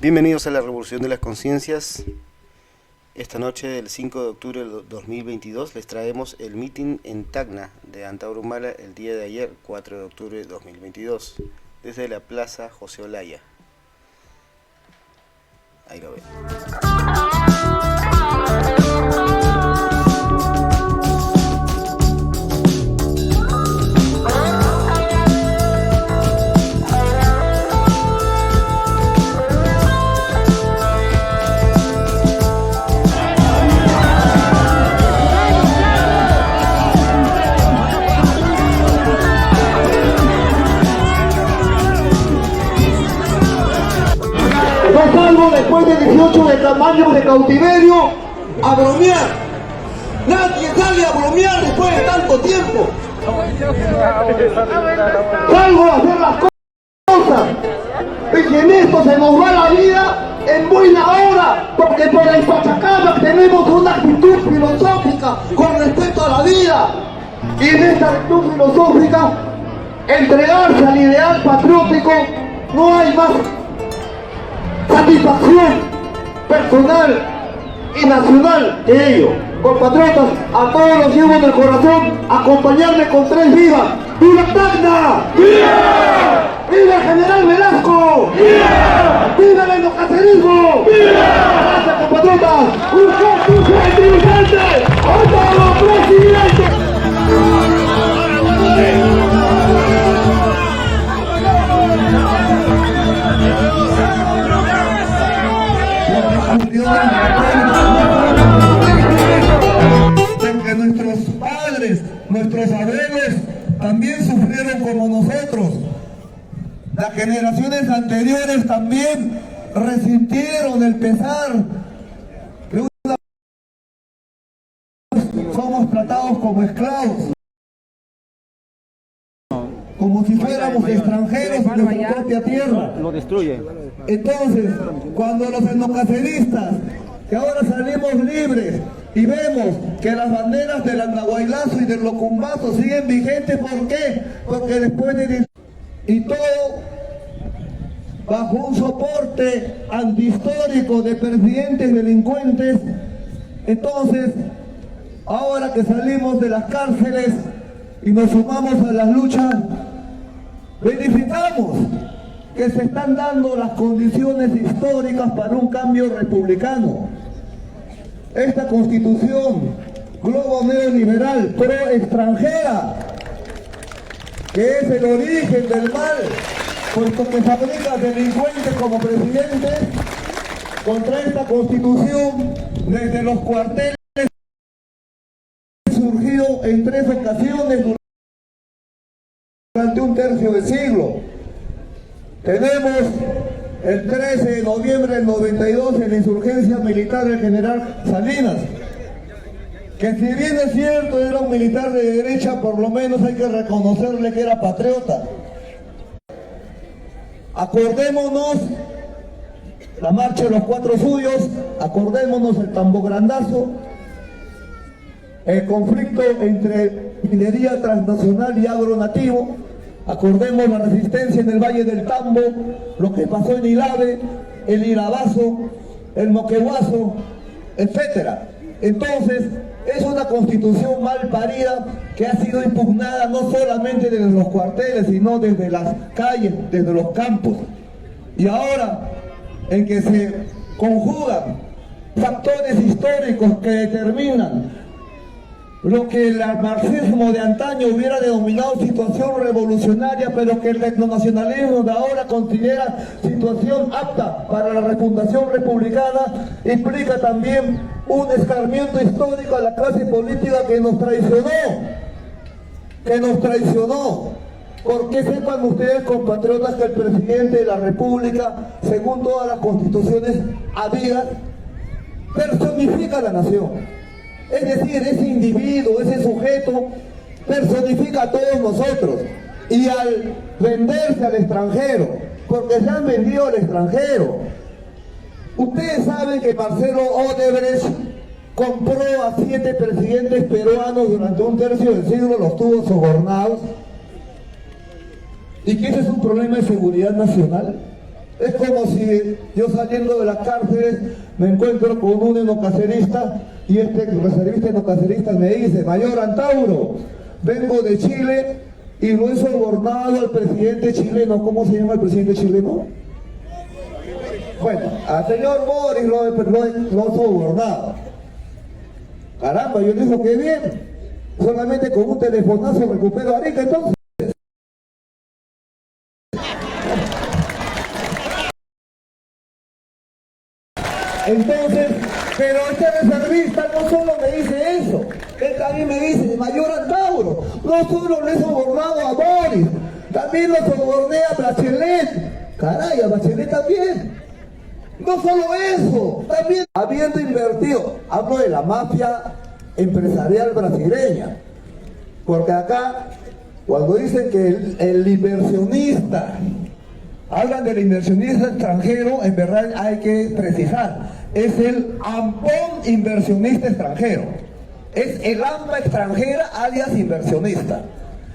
Bienvenidos a la Revolución de las Conciencias. Esta noche, del 5 de octubre del 2022, les traemos el mitin en Tacna de Antauro Humala el día de ayer, 4 de octubre de 2022, desde la Plaza José Olaya. Ahí lo ven. No salgo después de 18 años de cautiverio a bromear. Nadie sale a bromear después de tanto tiempo. Salgo a hacer las cosas. Y que en esto se nos va la vida en buena hora, porque por el Pachacama tenemos una actitud filosófica con respecto a la vida. Y en esta actitud filosófica, entregarse al ideal patriótico, no hay más satisfacción personal y nacional que ello. Compatriotas, a todos los llevo en el corazón, acompañarme con tres vivas. ¡Viva Tacna! ¡Viva! ¡Viva el general Velasco! ¡Viva! ¡Viva el endocacerismo! ¡Viva! Gracias, compatriotas. ¡Urgente, urgente! ¡A todos, presidente! Porque nuestros padres, nuestros abuelos también sufrieron como nosotros. Las generaciones anteriores también resintieron el pesar de una... Somos tratados como esclavos, como si fuéramos extranjeros en nuestra propia tierra. Lo destruye. Entonces, cuando los etnocaceristas, que ahora salimos libres y vemos que las banderas del Andahuaylazo y del Locumbazo siguen vigentes, ¿por qué? Porque después de... Y todo bajo un soporte antihistórico de presidentes delincuentes. Entonces, ahora que salimos de las cárceles y nos sumamos a las luchas, verificamos que se están dando las condiciones históricas para un cambio republicano. Esta constitución globo neoliberal pro extranjera, que es el origen del mal, puesto que fabrica delincuentes como presidentes, contra esta constitución desde los cuarteles surgido en 3 ocasiones durante un tercio de siglo. Tenemos el 13 de noviembre del 92 en la insurgencia militar del general Salinas, que si bien es cierto era un militar de derecha, por lo menos hay que reconocerle que era patriota. Acordémonos la marcha de los 4 suyos, acordémonos el tambograndazo, el conflicto entre minería transnacional y agronativo. Acordemos la resistencia en el Valle del Tambo, lo que pasó en Ilave, el Irabazo, el Moqueguazo, etc. Entonces, es una constitución mal parida que ha sido impugnada no solamente desde los cuarteles, sino desde las calles, desde los campos. Y ahora, en que se conjugan factores históricos que determinan lo que el marxismo de antaño hubiera denominado situación revolucionaria, pero que el etnonacionalismo de ahora considera situación apta para la refundación republicana, implica también un escarmiento histórico a la clase política que nos traicionó. Porque sepan ustedes, compatriotas, que el presidente de la República, según todas las constituciones habidas, personifica a la nación. Es decir, ese individuo, ese sujeto, personifica a todos nosotros. Y al venderse al extranjero, porque se han vendido al extranjero. Ustedes saben que Marcelo Odebrecht compró a 7 presidentes peruanos durante un tercio del siglo, los tuvo sobornados. Y que ese es un problema de seguridad nacional. Es como si yo saliendo de las cárceles me encuentro con un enocacerista y este reservista enocacerista me dice: Mayor Antauro, vengo de Chile y lo he sobornado al presidente chileno. ¿Cómo se llama el presidente chileno? Bueno, al señor Boris lo he sobornado. Caramba, yo digo que bien, solamente con un telefonazo recupero a Arica entonces. Entonces, pero este reservista no solo me dice eso, él también me dice: Mayor Antauro, no solo le he sobornado a Boris, también lo soborné a Bachelet. Caray, a Bachelet también. No solo eso, también habiendo invertido, hablo de la mafia empresarial brasileña, porque acá, cuando dicen que el inversionista, hablan del inversionista extranjero, en verdad hay que precisar, es el ampón inversionista extranjero, es el AMPA extranjera alias inversionista.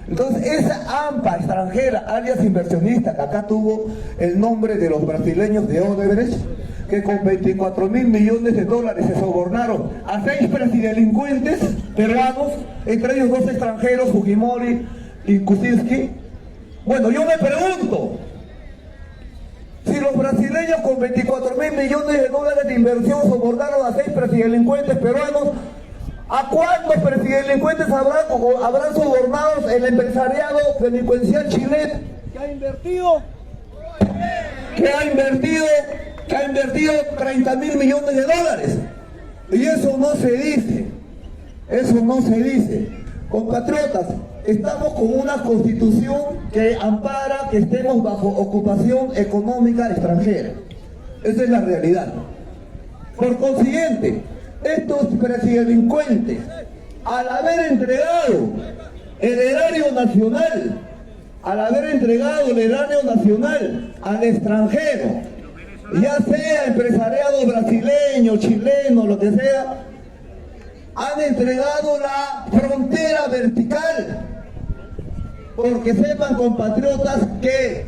Entonces esa AMPA extranjera alias inversionista, que acá tuvo el nombre de los brasileños de Odebrecht, que con 24.000 millones de dólares se sobornaron a 6 presidelincuentes peruanos, entre ellos 2 extranjeros, Fujimori y Kuczynski. Bueno, yo me pregunto, si los brasileños con 24.000 millones de dólares de inversión sobornaron a 6 presidelincuentes peruanos, ¿a cuántos presidelincuentes habrán sobornado el empresariado delincuencial chileno? ¿Que ha invertido? Que ha invertido 30.000 millones de dólares. Y eso no se dice. Eso no se dice. Compatriotas, estamos con una constitución que ampara que estemos bajo ocupación económica extranjera. Esa es la realidad. Por consiguiente, estos presidelincuentes, al haber entregado el erario nacional, al extranjero, ya sea empresariado brasileño, chileno, lo que sea, han entregado la frontera vertical. Porque sepan, compatriotas, que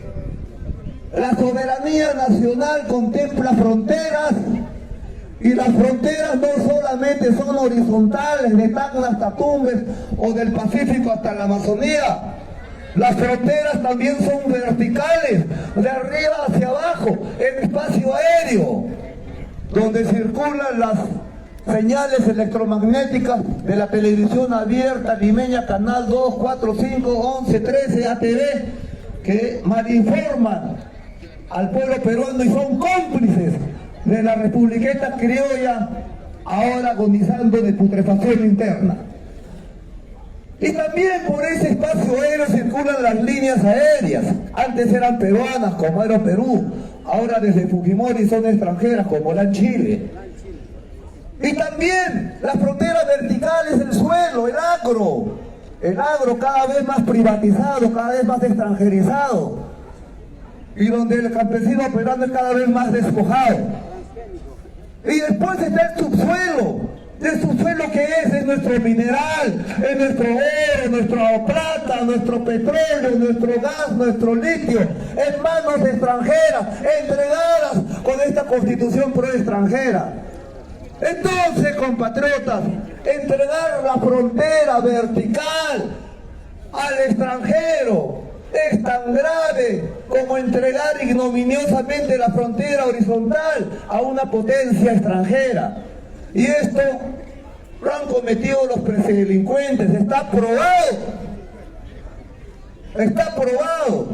la soberanía nacional contempla fronteras, y las fronteras no solamente son horizontales, de Tacna hasta Tumbes o del Pacífico hasta la Amazonía. Las fronteras también son verticales, de arriba hacia abajo, en espacio aéreo, donde circulan las señales electromagnéticas de la televisión abierta limeña, Canal 2, 4, 5, 11, 13, ATV, que malinforman al pueblo peruano y son cómplices de la republiqueta criolla, ahora agonizando de putrefacción interna. Y también por ese espacio aéreo circulan las líneas aéreas. Antes eran peruanas, como Aeroperú, ahora desde Fujimori son extranjeras, como LAN Chile. Y también las fronteras verticales del suelo, el agro cada vez más privatizado, cada vez más extranjerizado, y donde el campesino peruano es cada vez más despojado. Y después está el subsuelo. ¿El subsuelo qué es? Es nuestro mineral, es nuestro oro, nuestra plata, nuestro petróleo, nuestro gas, nuestro litio, en manos extranjeras, entregadas con esta constitución pro extranjera. Entonces, compatriotas, entregar la frontera vertical al extranjero es tan grave como entregar ignominiosamente la frontera horizontal a una potencia extranjera. Y esto lo han cometido los presidelincuentes, está probado. Está probado.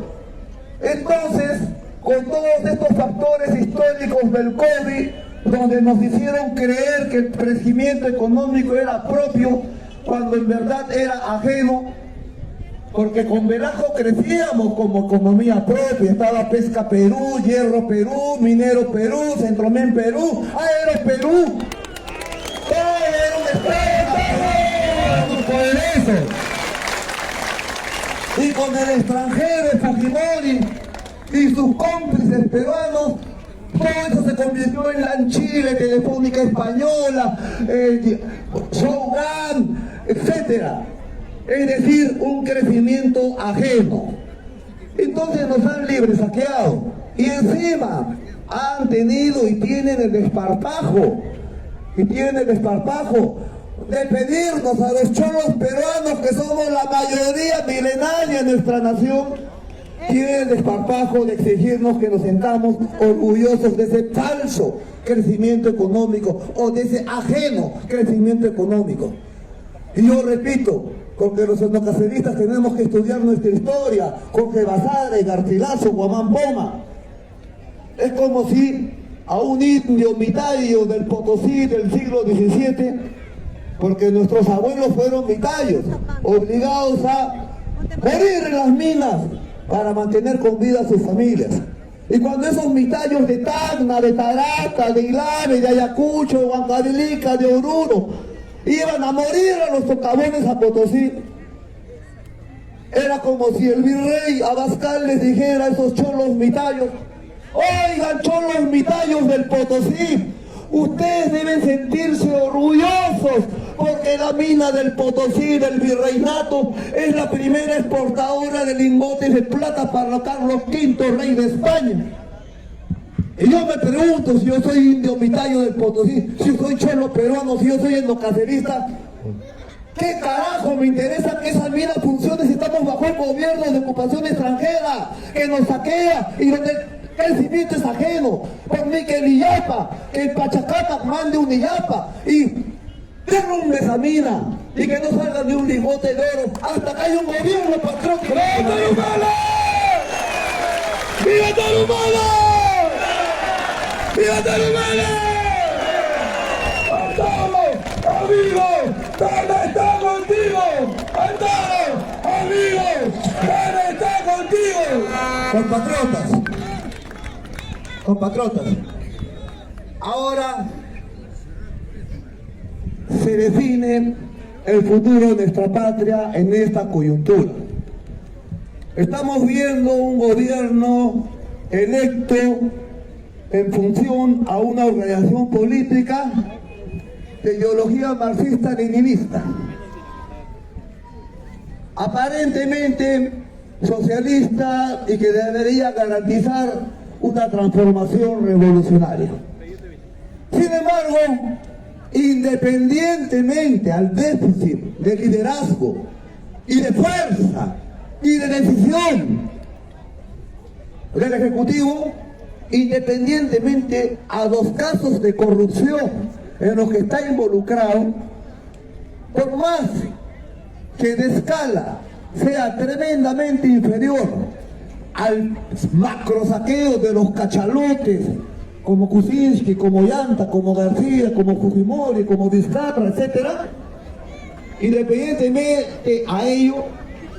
Entonces, con todos estos factores históricos del COVID, donde nos hicieron creer que el crecimiento económico era propio, cuando en verdad era ajeno, porque con Velasco crecíamos como economía propia, estaba Pesca Perú, Hierro Perú, Minero Perú, Centromen Perú, Aero Perú. Todo era un estado poderoso. Y con el extranjero, Fujimori y sus cómplices peruanos, todo eso se convirtió en LAN Chile, Telefónica Española, Shogun, etcétera. Es decir, un crecimiento ajeno. Entonces nos han libre saqueado. Y encima han tenido y tienen el desparpajo, de pedirnos a los cholos peruanos, que somos la mayoría milenaria en nuestra nación, tienen el desparpajo de exigirnos que nos sentamos orgullosos de ese falso crecimiento económico o de ese ajeno crecimiento económico. Y yo repito, porque los etnocaceristas tenemos que estudiar nuestra historia, Jorge Basadre, Garcilaso, Guamán Poma. Es como si a un indio mitayo del Potosí del siglo XVII, porque nuestros abuelos fueron mitayos, obligados a morir en las minas para mantener con vida a sus familias. Y cuando esos mitayos de Tacna, de Tarata, de Ilave, de Ayacucho, de Huancavelica, de Oruro, iban a morir a los socavones a Potosí, era como si el virrey Abascal les dijera a esos cholos mitayos: oigan, cholos mitayos del Potosí, ustedes deben sentirse orgullosos porque la mina del Potosí, del virreinato, es la primera exportadora de lingotes de plata para Carlos V, rey de España. Y yo me pregunto, si yo soy indio mitayo del Potosí, si yo soy cholo peruano, si yo soy etnocacerista, ¿qué carajo me interesa que esa mina funcione si estamos bajo el gobierno de ocupación extranjera que nos saquea y donde el crecimiento es ajeno? Por mí que el Illapa, que el Pachacatac mande un Illapa y derrumbe esa mina y que no salga ni un lingote de oro hasta que haya un gobierno patriótico. ¡Viva Tarahumara! ¡Viva Tarahumara! ¡Viva Tarahumara! ¡Andamos, amigos! ¡Tana está contigo! ¡Andamos, amigos! ¡Tana está contigo! Compatriotas, ahora se define el futuro de nuestra patria en esta coyuntura. Estamos viendo un gobierno electo en función a una organización política de ideología marxista-leninista, aparentemente socialista y que debería garantizar una transformación revolucionaria. Sin embargo, independientemente al déficit de liderazgo y de fuerza y de decisión del Ejecutivo, independientemente a los casos de corrupción en los que está involucrado, por más que de escala sea tremendamente inferior al macro saqueo de los cachalotes como Kuczynski, como Llanta, como García, como Fujimori, como Vizcarra, etc., independientemente a ello,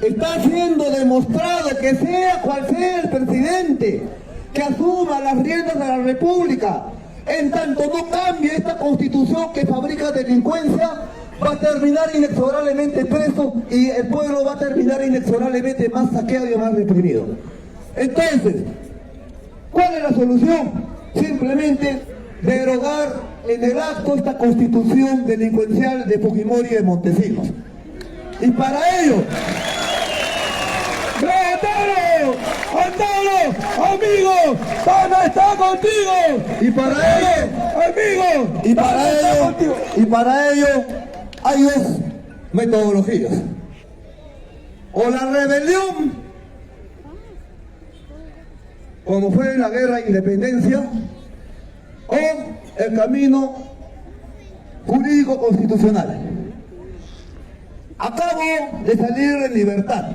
está siendo demostrado que sea cual sea el presidente que asuma las riendas de la República, en tanto no cambie esta constitución que fabrica delincuencia, va a terminar inexorablemente preso y el pueblo va a terminar inexorablemente más saqueado y más reprimido. Entonces, ¿cuál es la solución? Simplemente derogar en el acto esta constitución delincuencial de Fujimori y de Montesinos. Y para ello, ¡Andalo, amigos! ¡Tana está contigo! Y para ello, amigos, y para ello hay dos metodologías: o la rebelión, como fue en la guerra de independencia, o el camino jurídico constitucional. Acabo de salir en libertad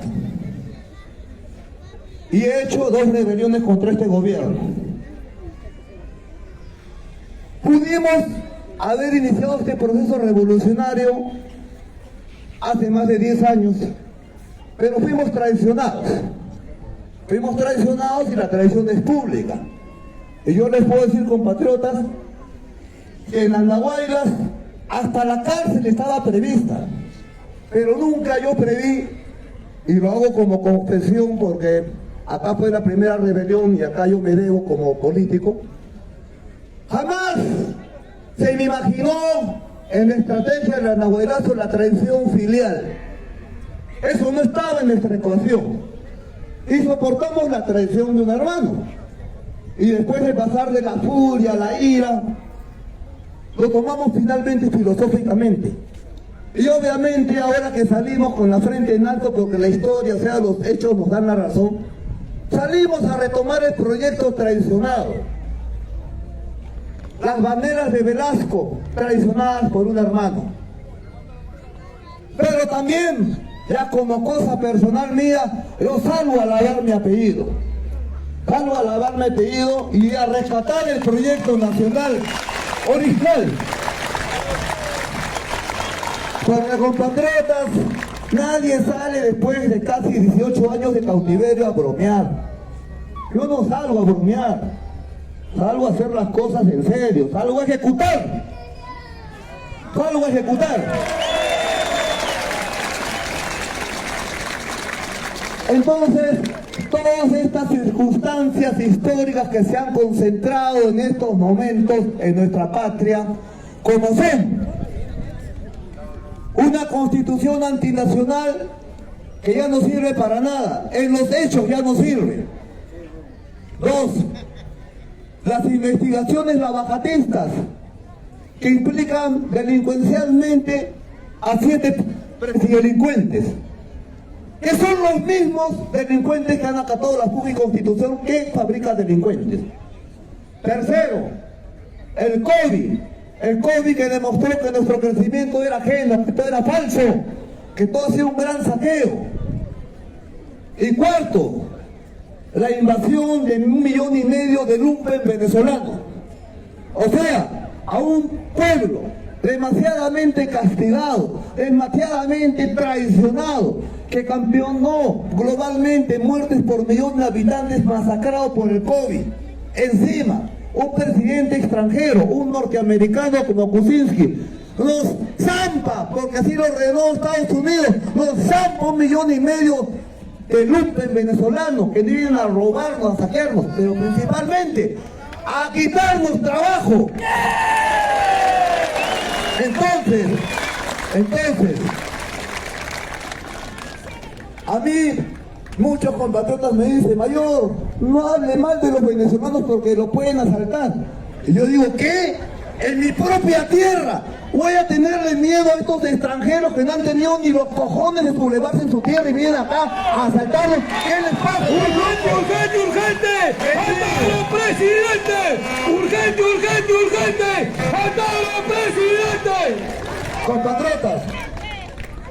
y he hecho 2 rebeliones contra este gobierno. Pudimos haber iniciado este proceso revolucionario hace más de 10 años, pero fuimos traicionados. Fuimos traicionados y la traición es pública. Y yo les puedo decir, compatriotas, que en las Nahuaylas hasta la cárcel estaba prevista, pero nunca yo preví, y lo hago como confesión porque acá fue la primera rebelión y acá yo me debo como político, jamás se me imaginó en la estrategia de la Nahuaylazo la traición filial. Eso no estaba en nuestra ecuación. Y soportamos la traición de un hermano. y después de pasar de la furia a la ira, lo tomamos finalmente filosóficamente. Y obviamente ahora que salimos con la frente en alto, porque la historia, o sea, los hechos nos dan la razón, salimos a retomar el proyecto traicionado. Las banderas de Velasco, traicionadas por un hermano. Pero también, ya como cosa personal mía, yo salgo a lavar mi apellido. Salgo a lavar mi apellido y a rescatar el proyecto nacional original. Para compatriotas, nadie sale después de casi 18 años de cautiverio a bromear. Yo no salgo a bromear, salgo a hacer las cosas en serio, salgo a ejecutar. Salgo a ejecutar. Entonces, todas estas circunstancias históricas que se han concentrado en estos momentos en nuestra patria, como son una constitución antinacional que ya no sirve para nada, en los hechos ya no sirve. 2, las investigaciones lavajatistas que implican delincuencialmente a 7 delincuentes, que son los mismos delincuentes que han acatado la fuga y constitución que fabrica delincuentes. 3, el COVID que demostró que nuestro crecimiento era ajeno, que todo era falso, que todo ha sido un gran saqueo. Y 4, la invasión de 1,5 millones de lumpen venezolanos. O sea, a un pueblo demasiadamente castigado, demasiadamente traicionado, que campeonó globalmente muertes por millón de habitantes masacrados por el COVID. Encima, un presidente extranjero, un norteamericano como Kuczynski, nos zampa, porque así lo ordenó Estados Unidos, nos zampa 1,5 millones de lumpen venezolanos que vienen a robarnos, a saquearnos, pero principalmente a quitarnos trabajo. Entonces, a mí muchos compatriotas me dicen: mayor, no hable mal de los venezolanos porque lo pueden asaltar. Y yo digo: ¿qué? En mi propia tierra voy a tenerle miedo a estos extranjeros que no han tenido ni los cojones de sublevarse en su tierra y vienen acá a asaltarlos. ¿Qué les pasa? ¡Urgente, urgente, urgente! ¡Atado, presidente! ¡Urgente, urgente, urgente! ¡Atado, presidente! Compatriotas,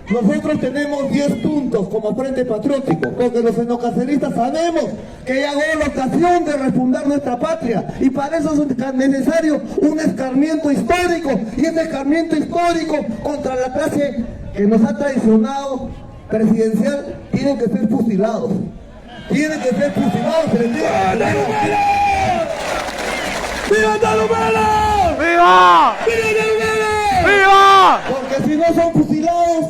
nosotros tenemos 10 puntos como Frente Patriótico, porque los xenocaceristas sabemos que llegó la ocasión de refundar nuestra patria, y para eso es necesario un escarmiento histórico, y ese escarmiento histórico contra la clase que nos ha traicionado presidencial tienen que ser fusilados. Tienen que ser fusilados. ¡Viva Tarumala! ¡Viva Tarumala! ¡Viva! ¡Viva Tarumala! ¡Viva! Porque si no son fusilados,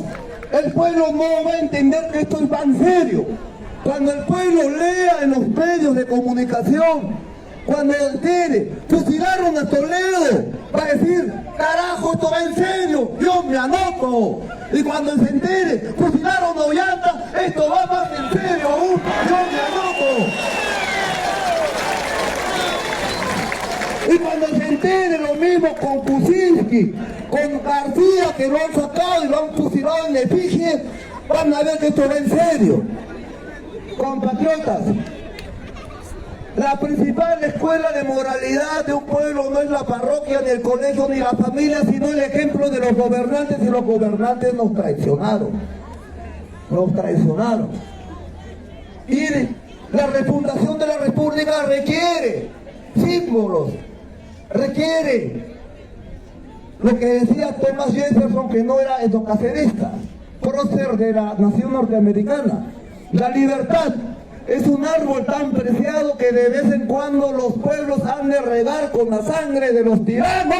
el pueblo no va a entender que esto va en serio. Cuando el pueblo lea en los medios de comunicación, cuando entere, fusilaron a Toledo, va a decir: carajo, esto va en serio, yo me anoto. Y cuando se entere, fusilaron a Ollanta, esto va más en serio aún, yo me anoto. Y cuando se entere lo mismo con Kuczynski, con García, que lo han sacado y lo han fusilado en efigie, van a ver que esto va en serio. Compatriotas, la principal escuela de moralidad de un pueblo no es la parroquia, ni el colegio, ni la familia, sino el ejemplo de los gobernantes, y los gobernantes nos traicionaron. Nos traicionaron. Y la refundación de la República requiere símbolos, requiere lo que decía Thomas Jefferson, que no era endocacerista, prócer de la nación norteamericana: la libertad es un árbol tan preciado que de vez en cuando los pueblos han de regar con la sangre de los tiranos.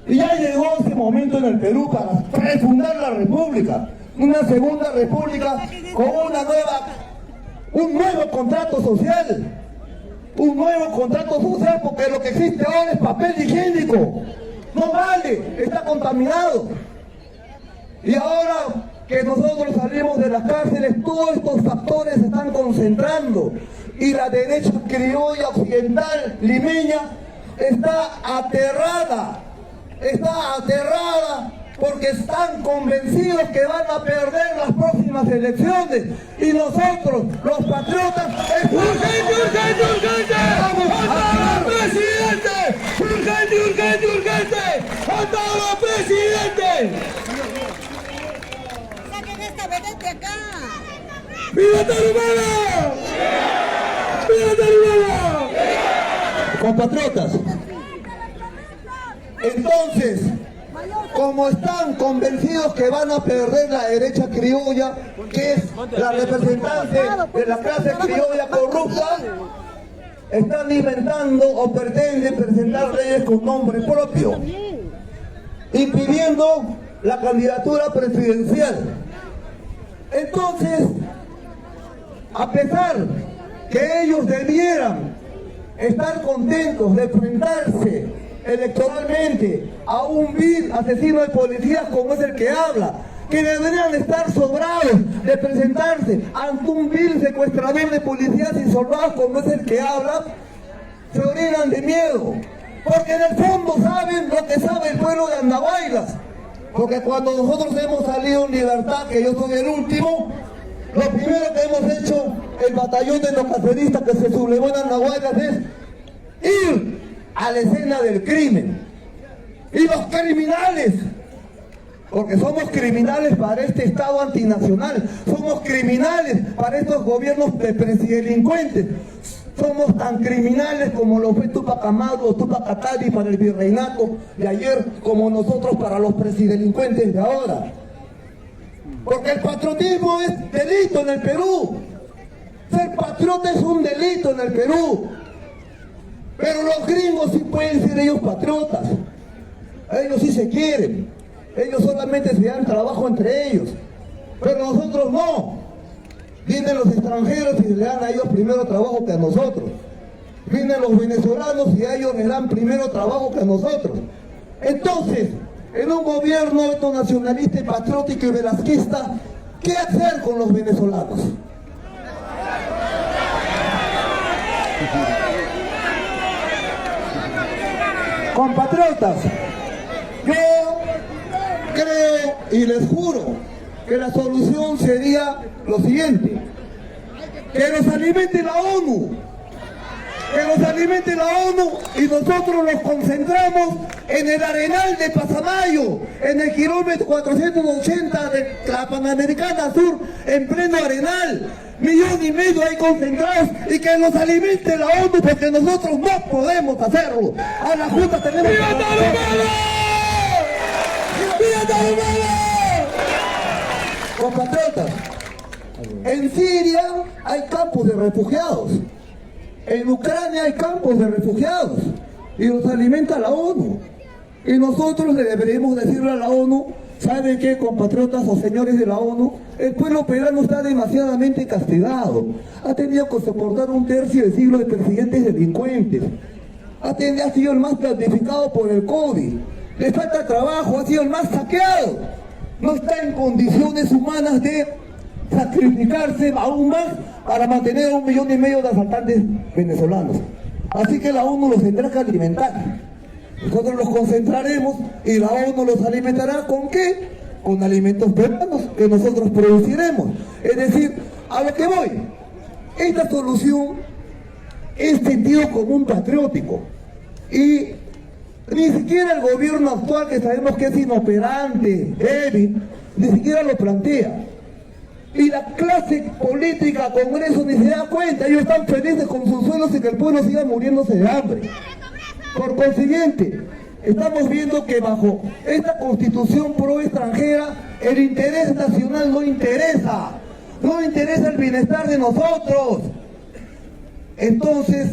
Y ya llegó ese momento en el Perú para refundar la república, una segunda república con un nuevo contrato social. Un nuevo contrato social, porque lo que existe ahora es papel higiénico. No vale, está contaminado. Y ahora que nosotros salimos de las cárceles, todos estos factores se están concentrando. y la derecha criolla occidental limeña está aterrada porque están convencidos que van a perder las próximas elecciones y nosotros, los patriotas, ¡Urgente, urgente, urgente! ¡Atauro presidente! ¡Urgente, urgente, urgente! ¡Atauro presidente! ¡Saquen esta vedette de acá! ¡Viva Tarumala! ¡Viva Tarumala! compatriotas. Entonces, como están convencidos que van a perder la derecha criolla, que es la representante de la clase criolla corrupta, están inventando o pretenden presentar leyes con nombre propio, impidiendo la candidatura presidencial. Entonces, a pesar que ellos debieran estar contentos de enfrentarse electoralmente a un vil asesino de policías como es el que habla, que deberían estar sobrados de presentarse ante un vil secuestrador de policías y soldados como es el que habla, se orinan de miedo, porque en el fondo saben lo que sabe el pueblo de Andahuaylas, porque cuando nosotros hemos salido en libertad, que yo soy el último, lo primero que hemos hecho, el batallón de los caceristas que se sublevó en Andahuaylas, es ir a la escena del crimen. Y los criminales, porque somos criminales para este Estado antinacional, somos criminales para estos gobiernos de presidelincuentes, somos tan criminales como lo fue Tupac Amaru o Tupac Katari para el virreinato de ayer, como nosotros para los presidelincuentes de ahora. Porque el patriotismo es delito en el Perú. Ser patriota es un delito en el Perú. Pero los gringos sí pueden ser ellos patriotas. Ellos sí se quieren. Ellos solamente se dan trabajo entre ellos. Pero nosotros no. Vienen los extranjeros y le dan a ellos primero trabajo que a nosotros. Vienen los venezolanos y a ellos les dan primero trabajo que a nosotros. Entonces, en un gobierno nacionalista y patriótico y velasquista, ¿qué hacer con los venezolanos? Compatriotas, yo creo y les juro que la solución sería lo siguiente: que nos alimente la ONU, y nosotros nos concentramos en el Arenal de Pasamayo, en el kilómetro 480 de la Panamericana Sur, en pleno Arenal. 1,5 millones ahí concentrados, y que nos alimente la ONU, porque nosotros no podemos hacerlo. A la Junta tenemos ¡Viva Tarumala! ¡Viva Tarumala! Compatriotas, en Siria hay campos de refugiados, en Ucrania hay campos de refugiados, y los alimenta la ONU. Y nosotros le deberíamos decirle a la ONU: ¿saben qué, compatriotas o señores de la ONU? El pueblo peruano está demasiadamente castigado. Ha tenido que soportar un tercio de siglo de presidentes delincuentes. Ha sido el más planificado por el COVID. Le falta trabajo, ha sido el más saqueado. No está en condiciones humanas de sacrificarse aún más para mantener a 1,5 millones de asaltantes venezolanos. Así que la ONU los tendrá que alimentar. Nosotros los concentraremos y la ONU los alimentará ¿con qué? Con alimentos peruanos que nosotros produciremos. Es decir, a lo que voy, esta solución es sentido común patriótico, y ni siquiera el gobierno actual, que sabemos que es inoperante, débil, ni siquiera lo plantea. Y la clase política, Congreso, ni se da cuenta. Ellos están felices con sus sueldos y que el pueblo siga muriéndose de hambre. Por consiguiente, estamos viendo que bajo esta constitución pro extranjera, el interés nacional no interesa el bienestar de nosotros. Entonces,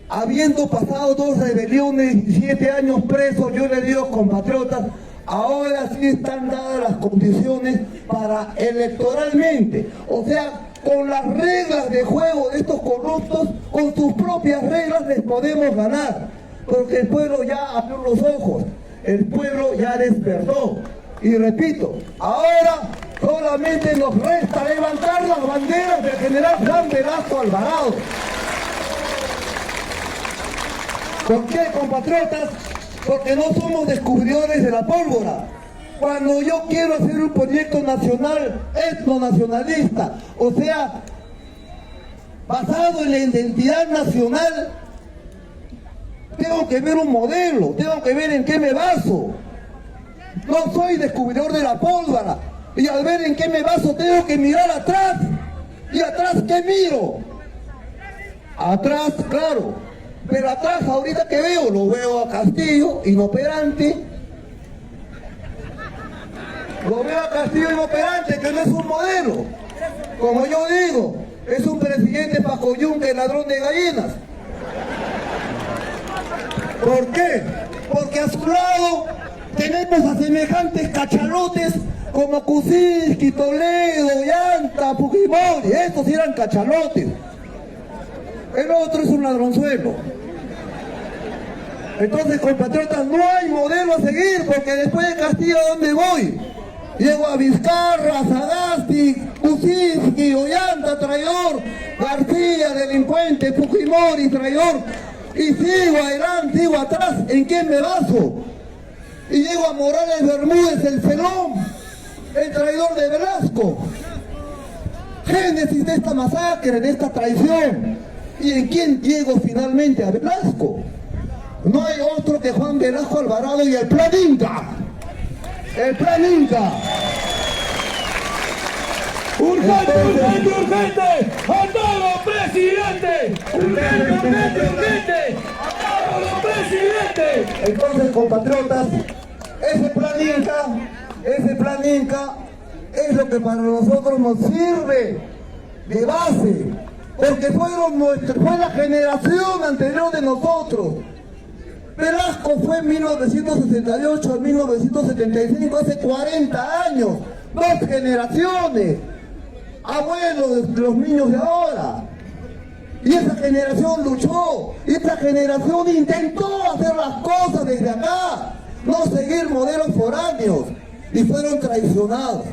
habiendo pasado 2 rebeliones y 7 años presos, yo les digo, compatriotas, ahora sí están dadas las condiciones para electoralmente, o sea, con las reglas de juego de estos corruptos, con sus propias reglas les podemos ganar. Porque el pueblo ya abrió los ojos, el pueblo ya despertó. Y repito, ahora son solamente nos resta levantar las banderas del general Juan Velasco Alvarado. ¿Por qué, compatriotas? Porque no somos descubridores de la pólvora. Cuando yo quiero hacer un proyecto nacional, etnonacionalista, o sea, basado en la identidad nacional, tengo que ver un modelo, tengo que ver en qué me baso. No soy descubridor de la pólvora, y al ver en qué me baso tengo que mirar atrás. ¿Y atrás qué miro? Atrás, claro, pero atrás ahorita que veo, lo veo a Castillo, inoperante. Lo veo a Castillo inoperante, que no es un modelo. Como yo digo, es un presidente pajoyunque, ladrón de gallinas. ¿Por qué? Porque a su lado tenemos a semejantes cachalotes como Kuczynski, Toledo, Llanta, Fujimori. Estos eran cachalotes. El otro es un ladronzuelo. Entonces, compatriotas, no hay modelo a seguir, porque después de Castillo, ¿a dónde voy? Llego a Vizcarra, Sagasti, Kuczynski, Ollanta, traidor, García, delincuente, Fujimori, traidor, y sigo adelante, sigo atrás. ¿En quién me baso? Y llego a Morales Bermúdez, el felón, el traidor de Velasco. Génesis de esta masacre, de esta traición. ¿Y en quién llego finalmente? A Velasco. No hay otro que Juan Velasco Alvarado y el Plan Inca. El Plan Inca. ¡Urgente, urgente, urgente! ¡Andalo, presidente! ¡Urgente, urgente, urgente! ¡Andalo, presidente! Entonces, compatriotas, ese Plan Inca es lo que para nosotros nos sirve de base, porque fue la generación anterior de nosotros. Velasco fue en 1968 a 1975, hace 40 años, 2 generaciones, abuelos de los niños de ahora. Y esa generación luchó, y esa generación intentó hacer las cosas desde acá, no seguir modelos foráneos, y fueron traicionados,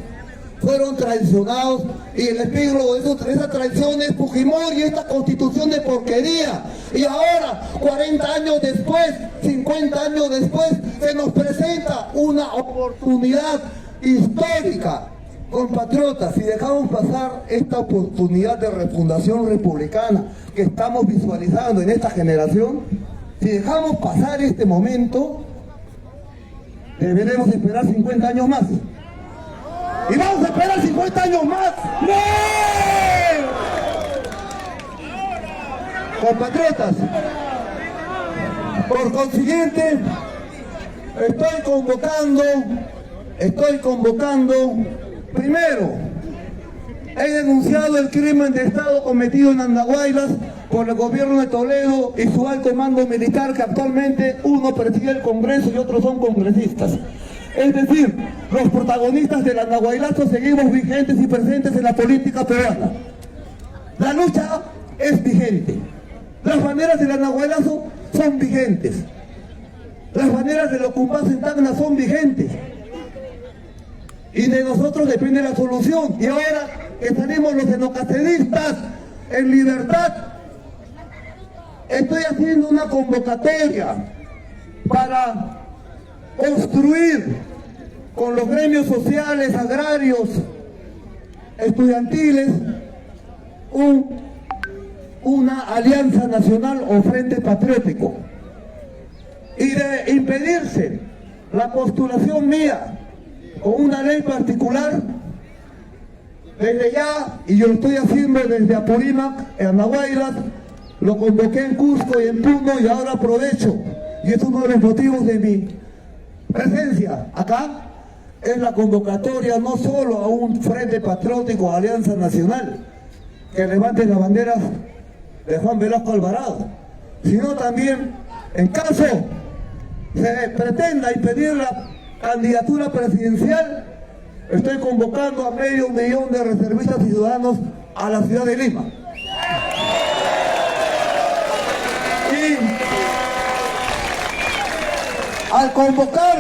y el epílogo de esa traición es Fujimori y esta constitución de porquería. Y ahora, 40 años después, 50 años después, se nos presenta una oportunidad histórica. Compatriotas, si dejamos pasar esta oportunidad de refundación republicana que estamos visualizando en esta generación, si dejamos pasar este momento, deberemos esperar 50 años más. Y vamos a esperar 50 años más. ¡No! Compatriotas, por consiguiente, estoy convocando, primero, he denunciado el crimen de Estado cometido en Andahuaylas por el gobierno de Toledo y su alto mando militar, que actualmente uno preside el Congreso y otros son congresistas. Es decir, los protagonistas del andahuaylazo seguimos vigentes y presentes en la política peruana. La lucha es vigente. Las banderas del andahuaylazo son vigentes. Las banderas del Ocupazo en Tacna son vigentes. Y de nosotros depende la solución. Y ahora que salimos los enocacelistas en libertad, estoy haciendo una convocatoria para construir con los gremios sociales, agrarios, estudiantiles, una alianza nacional o frente patriótico, y de impedirse la postulación mía con una ley particular. Desde ya, y yo lo estoy haciendo desde Apurímac, en Andahuaylas, lo convoqué en Cusco y en Puno, y ahora aprovecho, y es uno de los motivos de mi presencia acá, es la convocatoria no solo a un frente patriótico, alianza nacional, que levante las banderas de Juan Velasco Alvarado, sino también, en caso se pretenda impedir la candidatura presidencial, estoy convocando a 500.000 de reservistas y ciudadanos a la ciudad de Lima. Y al convocar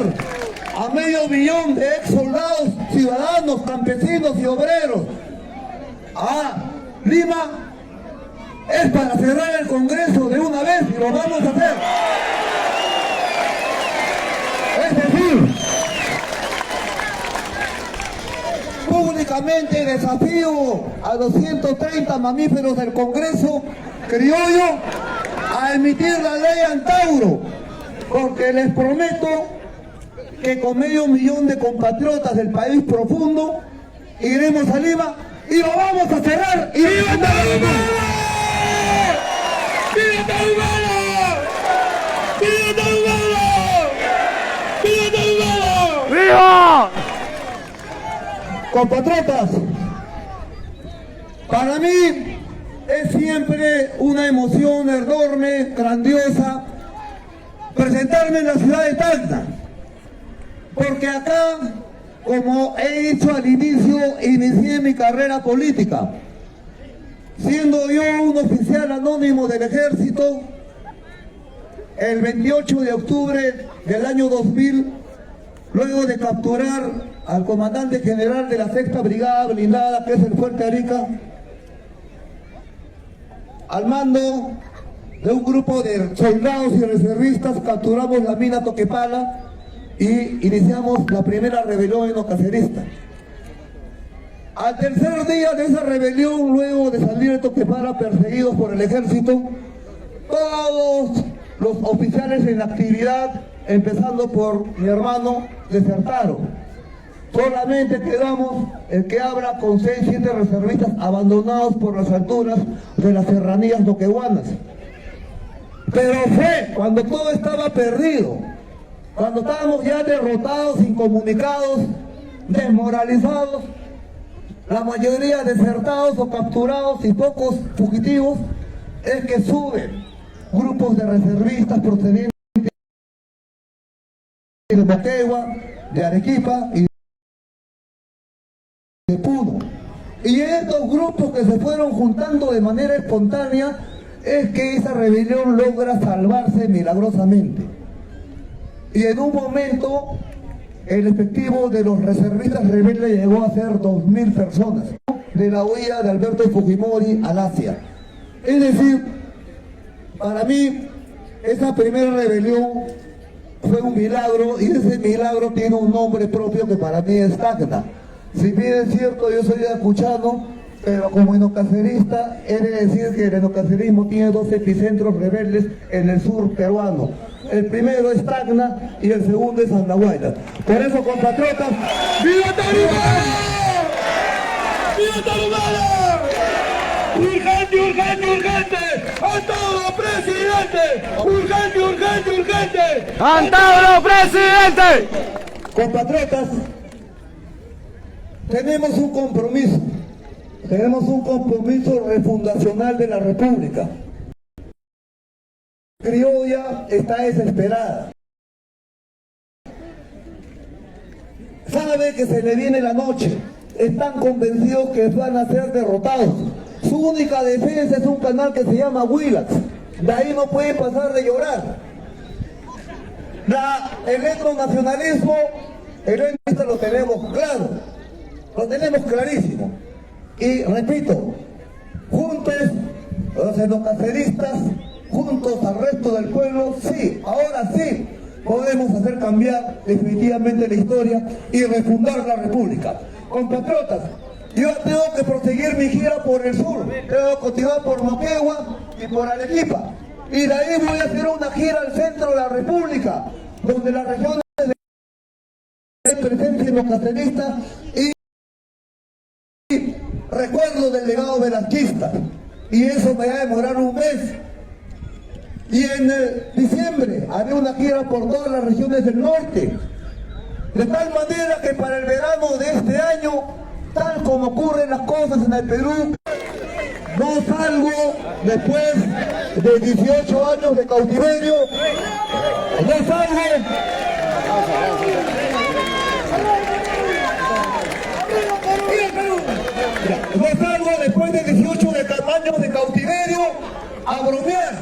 a 500.000 de ex soldados estimados ciudadanos, campesinos y obreros, Lima es para cerrar el Congreso de una vez y lo vamos a hacer. Es decir, públicamente desafío a los 130 mamíferos del Congreso criollo a emitir la ley Antauro, porque les prometo que con 500.000 de compatriotas del país profundo iremos a Lima y lo vamos a cerrar. ¡Viva Tarahumara! ¡Viva Tarahumara! ¡Viva Tarahumara! ¡Viva Tarahumara! ¡Viva! Compatriotas, para mí es siempre una emoción enorme, grandiosa, presentarme en la ciudad de Tacna, porque acá, como he dicho al inicio, inicié mi carrera política, siendo yo un oficial anónimo del ejército. El 28 de octubre del año 2000, luego de capturar al comandante general de la 6ª Brigada Blindada, que es el Fuerte Arica, al mando de un grupo de soldados y reservistas, capturamos la mina Toquepala y iniciamos la primera rebelión enocacerista. Al tercer día de esa rebelión, luego de salir de Toquepala perseguidos por el ejército, todos los oficiales en actividad, empezando por mi hermano, desertaron. Solamente quedamos el que habla con 6, 7 reservistas abandonados por las alturas de las serranías toquehuanas. Pero fue cuando todo estaba perdido, cuando estábamos ya derrotados, incomunicados, desmoralizados, la mayoría desertados o capturados y pocos fugitivos, es que suben grupos de reservistas procedentes de Moquegua, de Arequipa y de Puno. Y estos grupos que se fueron juntando de manera espontánea es que esa rebelión logra salvarse milagrosamente. Y en un momento el efectivo de los reservistas rebeldes llegó a ser 2.000 personas de la huella de Alberto Fujimori al Asia. Es decir, para mí esa primera rebelión fue un milagro, y ese milagro tiene un nombre propio que para mí es Tacna. Si bien es cierto, yo soy ayacuchano, pero como enocacerista, he de decir que el enocacerismo tiene 2 epicentros rebeldes en el sur peruano. El primero es Tacna y el segundo es Andahuaylas. Por eso, compatriotas, ¡viva Tarahumara! ¡Viva Tarahumara! ¡Urgente, urgente, urgente! ¡Antauro, presidente! ¡Urgente, urgente, urgente! ¡Antauro, presidente! Compatriotas, tenemos un compromiso refundacional de la República. Criolla está desesperada. Sabe que se le viene la noche. Están convencidos que van a ser derrotados. Su única defensa es un canal que se llama Willax. De ahí no pueden pasar de llorar. El etnonacionalismo, lo tenemos claro. Lo tenemos clarísimo. Y repito, juntos, los enocaceristas, juntos al resto del pueblo, sí, ahora sí, podemos hacer cambiar definitivamente la historia y refundar la República. Compatriotas, yo tengo que proseguir mi gira por el sur, tengo que continuar por Moquegua y por Arequipa. Y de ahí voy a hacer una gira al centro de la República, donde las regiones de presencia enocacerista y recuerdo del legado velasquista, y eso me va a demorar un mes. Y en diciembre haré una gira por todas las regiones del norte, de tal manera que para el verano de este año, tal como ocurren las cosas en el Perú, no salgo después de 18 años de cautiverio, no salgo después de 18 años de cautiverio a bromear.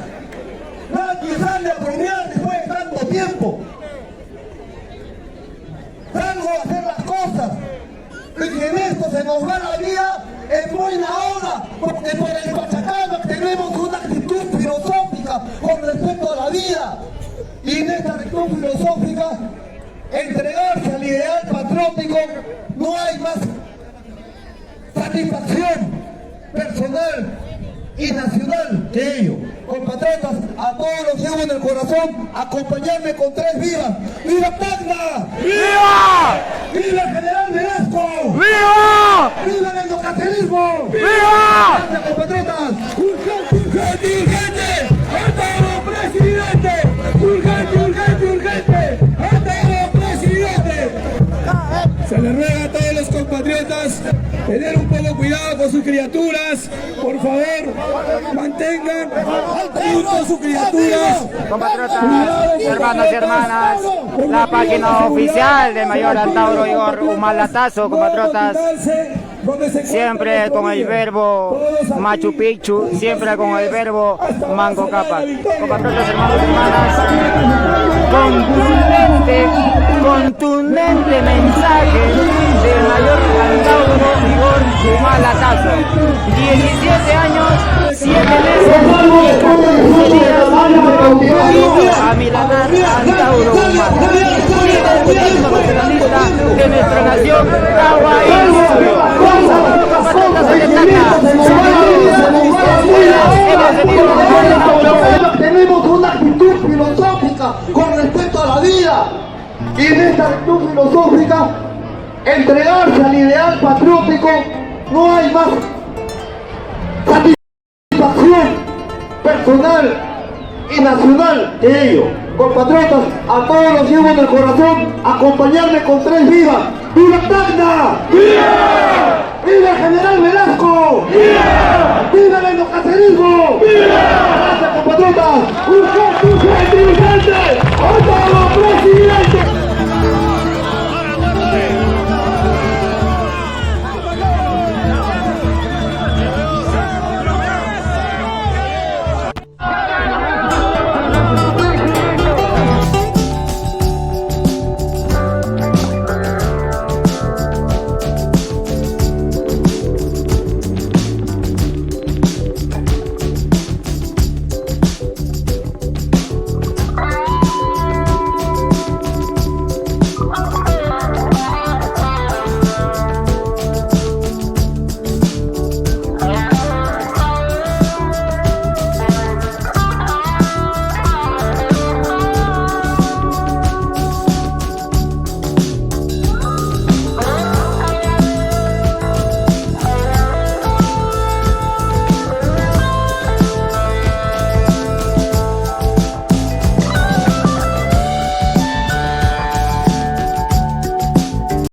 Nadie sale a bromear después de tanto tiempo. Salgo a hacer las cosas. se nos va la vida en buena hora, porque por el Pachacamac tenemos una actitud filosófica con respecto a la vida. Y en esta actitud filosófica, entregarse al ideal patriótico, no hay más satisfacción personal y nacional que ello. Compatriotas, a todos los llevo en el corazón, acompañarme con tres vivas. ¡Viva Tacna! ¡Viva! ¡Viva el general Velasco! ¡Viva! ¡Viva el endocaterismo! ¡Viva! ¡Gracias, compatriotas! ¡Urgente, urgente, urgente! ¡Hasta presidente! ¡Urgente, urgente, urgente! ¡Hasta presidente! Se les ruega a todos los compatriotas tener un poco cuidado con sus criaturas. Por favor, mantengan junto a sus criaturas. Compatriotas, hermanos y hermanas, la página oficial del mayor Antauro Igor Humalatazo, compatriotas, siempre con el verbo Machu Picchu, siempre con el verbo Manco Cápac. Compatriotas, hermanos y hermanas, contundente mensaje del mayor Antauro Igor Humalatazo. 17 años, 7 meses y 14 días a milanar Antauro Humala, líder político nacionalista de nuestra nación, Tenemos una actitud filosófica con respecto a la vida. Y en esta actitud filosófica, entregarse al ideal patriótico, no hay más satisfacción personal y nacional que ello. Compatriotas, a todos los llevo en el corazón, acompañarme con tres vivas. ¡Viva Tacna! ¡Viva! ¡Viva el general Velasco! ¡Viva! ¡Viva el endocaterismo! ¡Viva! Gracias, compatriotas. ¡Urgente, urgente, urgente!